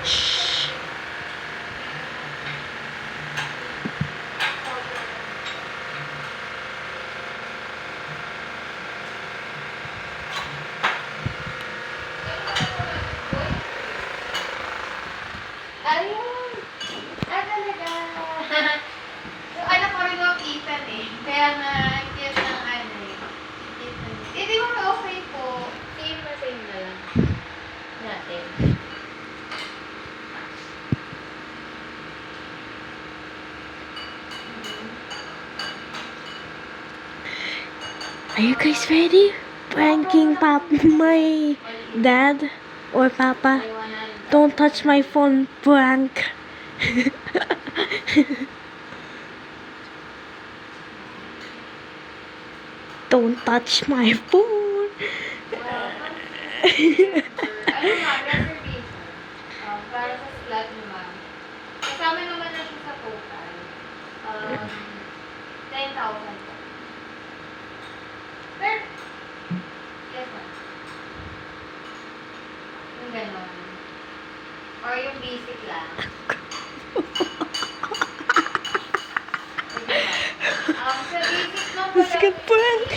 Shh. Ayun! Talaga. Yung anak ko rin yung Ethan eh. Kaya nga, cute ng ano eh. Ethan. Eh, di ba okay po? Same na lang. Natin. Are you guys ready? Pranking my dad or Papa. Don't touch my phone, prank. Don't touch my phone. Ano nga, reservation. Para sa slot ni ma'am. Kasama naman na siya sa total. 10,000 po. Pero, yes ma'am. Yung gano'n. Or yung basic lang. Sa basic lang Let's get prank.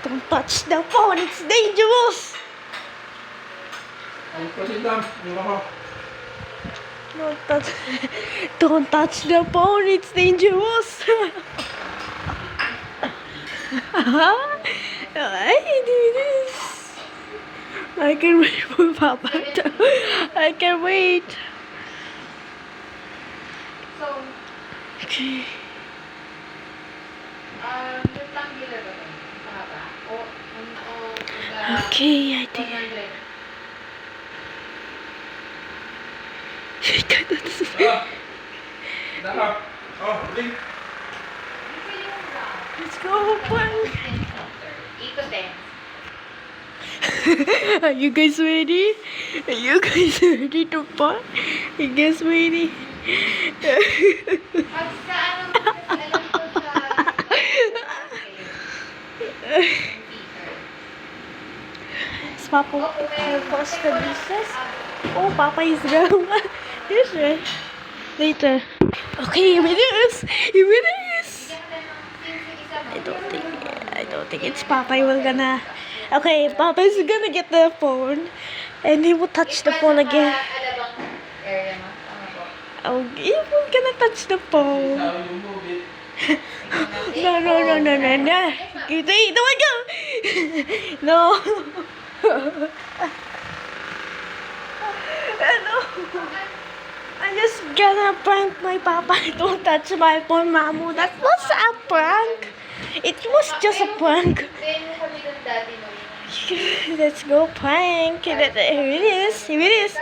Don't touch the phone. It's dangerous. Don't touch the phone. It's dangerous. I do this. I can wait for Papa. I can wait. So, Okay. rectangular ba ito? Mahaba? Okay, I think. 100. Let's go, prank. 8 to 10. Are you guys ready? Are you guys ready to prank? Are you guys ready? Pag sa ano, kasi alam ko sa Is Papa post the dishes? Oh, Papa is going. Yes, right. Later. Okay, here it is. Here it is. I don't think it's Papa. We're gonna. Okay, Papa's gonna get the phone, and he will touch the phone again. Alabang area mo. Tama po. Oh, he will gonna touch the phone. No. Don't go. No. No. I'm just gonna prank my Papa. Don't touch my phone, Mamu. That was a prank. It was just a prank. Then, kami doon dati mo. Let's go prank. Here it is. Here it is.